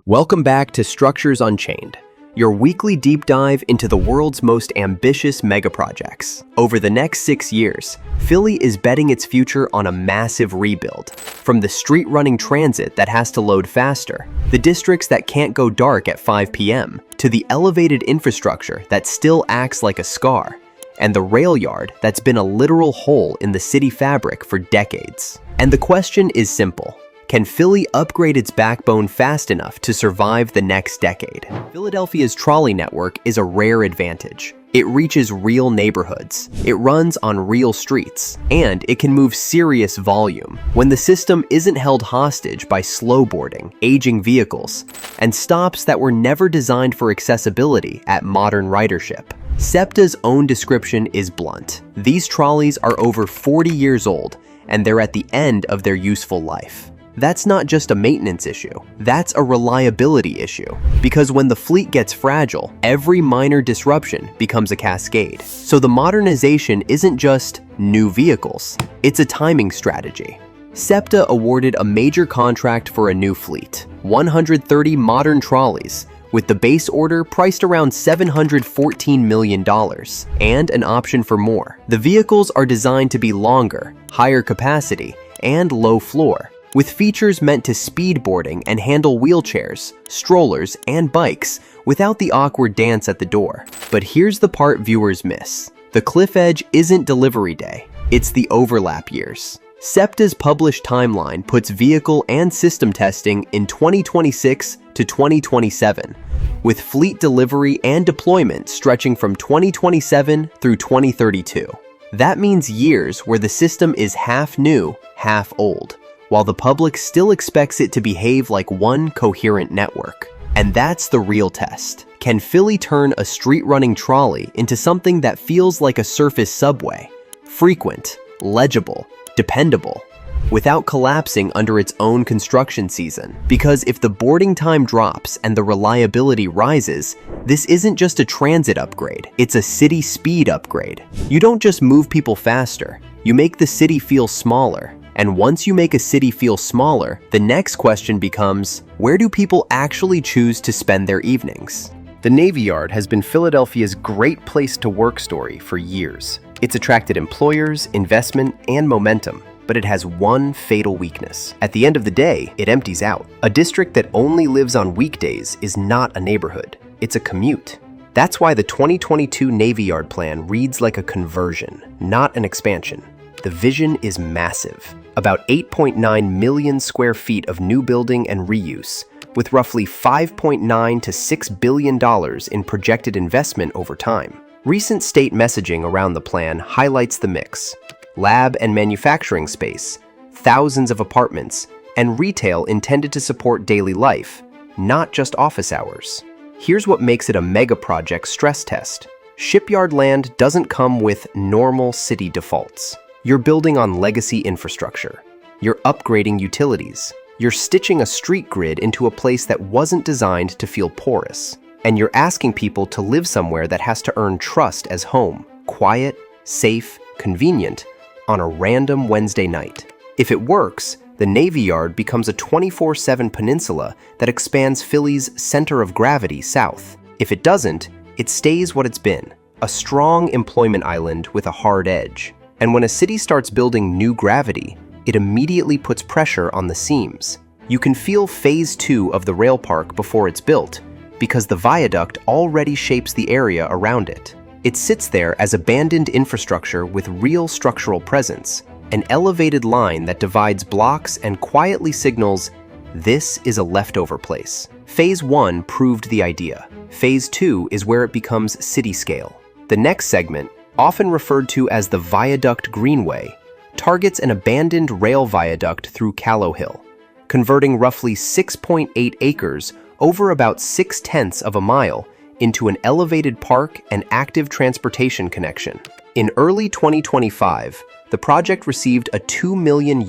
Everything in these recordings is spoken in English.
Welcome back to Structures Unchained, your weekly deep dive into the world's most ambitious megaprojects. Over the next 6 years, Philly is betting its future on a massive rebuild. From the street-running transit that has to load faster, the districts that can't go dark at 5 p.m., to the elevated infrastructure that still acts like a scar, and the rail yard that's been a literal hole in the city fabric for decades. And the question is simple. Can Philly upgrade its backbone fast enough to survive the next decade? Philadelphia's trolley network is a rare advantage. It reaches real neighborhoods, it runs on real streets, and it can move serious volume when the system isn't held hostage by slowboarding, aging vehicles, and stops that were never designed for accessibility at modern ridership. SEPTA's own description is blunt. These trolleys are over 40 years old, and they're at the end of their useful life. That's not just a maintenance issue, that's a reliability issue. Because when the fleet gets fragile, every minor disruption becomes a cascade. So the modernization isn't just new vehicles, it's a timing strategy. SEPTA awarded a major contract for a new fleet, 130 modern trolleys, with the base order priced around $714 million, and an option for more. The vehicles are designed to be longer, higher capacity, and low floor, with features meant to speed boarding and handle wheelchairs, strollers, and bikes without the awkward dance at the door. But here's the part viewers miss. The cliff edge isn't delivery day, it's the overlap years. SEPTA's published timeline puts vehicle and system testing in 2026 to 2027, with fleet delivery and deployment stretching from 2027 through 2032. That means years where the system is half new, half old, while the public still expects it to behave like one coherent network. And that's the real test. Can Philly turn a street-running trolley into something that feels like a surface subway? Frequent, legible, dependable, without collapsing under its own construction season. Because if the boarding time drops and the reliability rises, this isn't just a transit upgrade, it's a city speed upgrade. You don't just move people faster, you make the city feel smaller. And once you make a city feel smaller, the next question becomes, where do people actually choose to spend their evenings? The Navy Yard has been Philadelphia's great place to work story for years. It's attracted employers, investment, and momentum, but it has one fatal weakness. At the end of the day, it empties out. A district that only lives on weekdays is not a neighborhood, it's a commute. That's why the 2022 Navy Yard plan reads like a conversion, not an expansion. The vision is massive. About 8.9 million square feet of new building and reuse, with roughly $5.9 to $6 billion in projected investment over time. Recent state messaging around the plan highlights the mix. Lab and manufacturing space, thousands of apartments, and retail intended to support daily life, not just office hours. Here's what makes it a mega project stress test. Shipyard land doesn't come with normal city defaults. You're building on legacy infrastructure. You're upgrading utilities. You're stitching a street grid into a place that wasn't designed to feel porous. And you're asking people to live somewhere that has to earn trust as home, quiet, safe, convenient, on a random Wednesday night. If it works, the Navy Yard becomes a 24/7 peninsula that expands Philly's center of gravity south. If it doesn't, it stays what it's been, a strong employment island with a hard edge. And when a city starts building new gravity, it immediately puts pressure on the seams. You can feel phase 2 of the rail park before it's built, because the viaduct already shapes the area around it. It sits there as abandoned infrastructure with real structural presence, an elevated line that divides blocks and quietly signals, this is a leftover place. Phase 1 proved the idea. Phase 2 is where it becomes city scale. The next segment, often referred to as the Viaduct Greenway, targets an abandoned rail viaduct through Callow Hill, converting roughly 6.8 acres over about 0.6 of a mile into an elevated park and active transportation connection. In early 2025, the project received a $2 million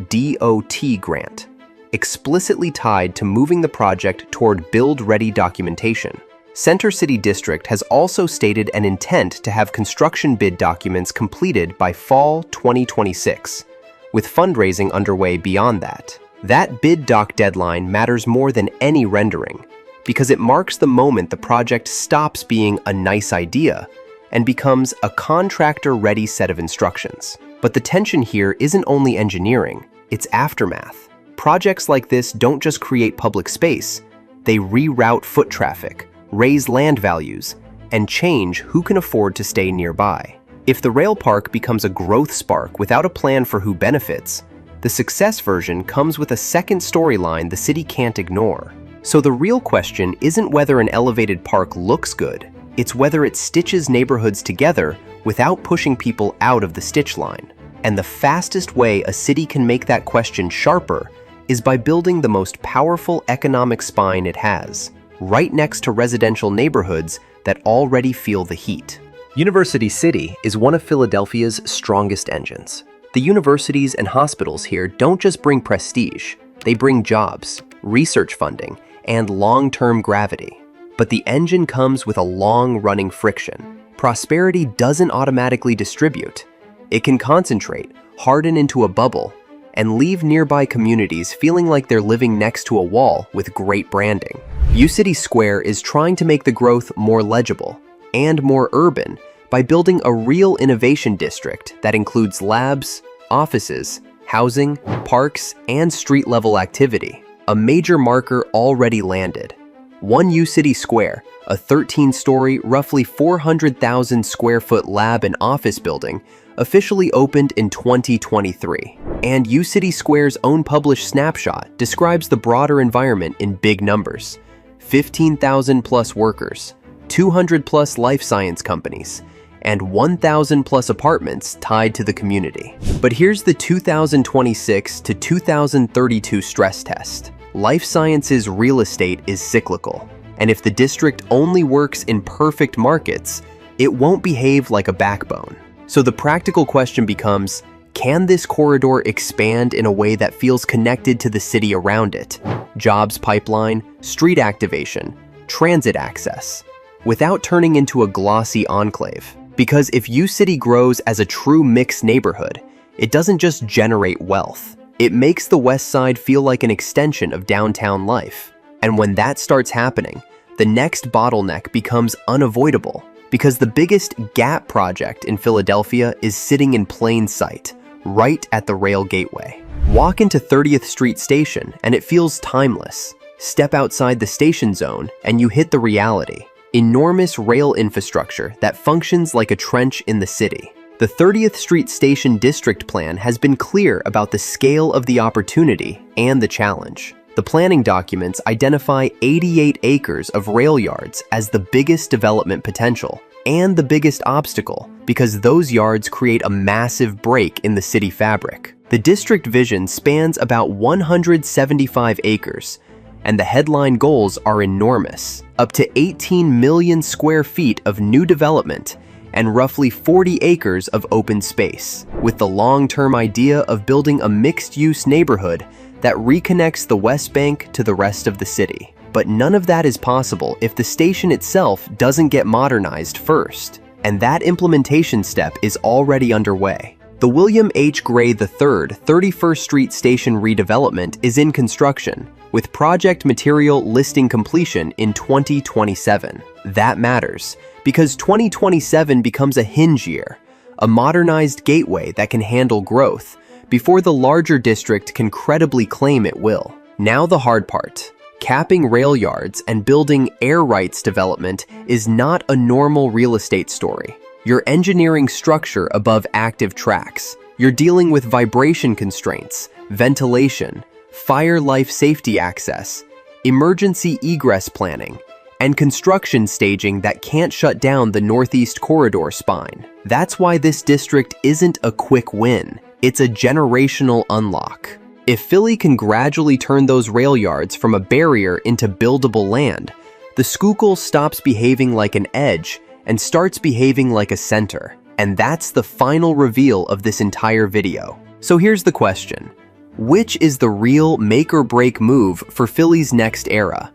DOT grant, explicitly tied to moving the project toward build-ready documentation. Center City District has also stated an intent to have construction bid documents completed by fall 2026, with fundraising underway beyond that. That bid doc deadline matters more than any rendering, because it marks the moment the project stops being a nice idea and becomes a contractor-ready set of instructions. But the tension here isn't only engineering, it's aftermath. Projects like this don't just create public space, they reroute foot traffic, raise land values, and change who can afford to stay nearby. If the rail park becomes a growth spark without a plan for who benefits, the success version comes with a second storyline the city can't ignore. So the real question isn't whether an elevated park looks good, it's whether it stitches neighborhoods together without pushing people out of the stitch line. And the fastest way a city can make that question sharper is by building the most powerful economic spine it has, right next to residential neighborhoods that already feel the heat. University City is one of Philadelphia's strongest engines. The universities and hospitals here don't just bring prestige, they bring jobs, research funding, and long-term gravity. But the engine comes with a long-running friction. Prosperity doesn't automatically distribute. It can concentrate, harden into a bubble, and leave nearby communities feeling like they're living next to a wall with great branding. uCity Square is trying to make the growth more legible and more urban by building a real innovation district that includes labs, offices, housing, parks, and street-level activity. A major marker already landed. One uCity Square, a 13-story, roughly 400,000 square foot lab and office building, officially opened in 2023. And uCity Square's own published snapshot describes the broader environment in big numbers. 15,000 plus workers, 200 plus life science companies, and 1,000 plus apartments tied to the community. But here's the 2026 to 2032 stress test. Life sciences real estate is cyclical, and if the district only works in perfect markets, it won't behave like a backbone. So the practical question becomes, can this corridor expand in a way that feels connected to the city around it? Jobs pipeline, street activation, transit access, without turning into a glossy enclave. Because if uCity grows as a true mixed neighborhood, it doesn't just generate wealth. It makes the West Side feel like an extension of downtown life. And when that starts happening, the next bottleneck becomes unavoidable, because the biggest gap project in Philadelphia is sitting in plain sight, right at the rail gateway. Walk into 30th Street Station and it feels timeless. Step outside the station zone and you hit the reality. Enormous rail infrastructure that functions like a trench in the city. The 30th Street Station District Plan has been clear about the scale of the opportunity and the challenge. The planning documents identify 88 acres of rail yards as the biggest development potential and the biggest obstacle, because those yards create a massive break in the city fabric. The district vision spans about 175 acres, and the headline goals are enormous. Up to 18 million square feet of new development and roughly 40 acres of open space, with the long-term idea of building a mixed-use neighborhood that reconnects the West Bank to the rest of the city. But none of that is possible if the station itself doesn't get modernized first, and that implementation step is already underway. The William H. Gray III 31st Street Station redevelopment is in construction, with project material listing completion in 2027. That matters, because 2027 becomes a hinge year, a modernized gateway that can handle growth, before the larger district can credibly claim it will. Now the hard part. Capping rail yards and building air rights development is not a normal real estate story. You're engineering structure above active tracks. You're dealing with vibration constraints, ventilation, fire life safety access, emergency egress planning, and construction staging that can't shut down the Northeast Corridor spine. That's why this district isn't a quick win. It's a generational unlock. If Philly can gradually turn those rail yards from a barrier into buildable land, the Schuylkill stops behaving like an edge and starts behaving like a center. And that's the final reveal of this entire video. So here's the question. Which is the real make or break move for Philly's next era?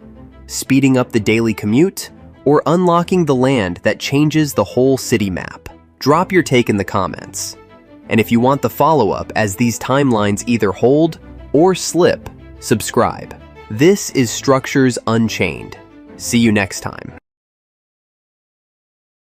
Speeding up the daily commute, or unlocking the land that changes the whole city map? Drop your take in the comments. And if you want the follow-up as these timelines either hold or slip, subscribe. This is Structures Unchained. See you next time.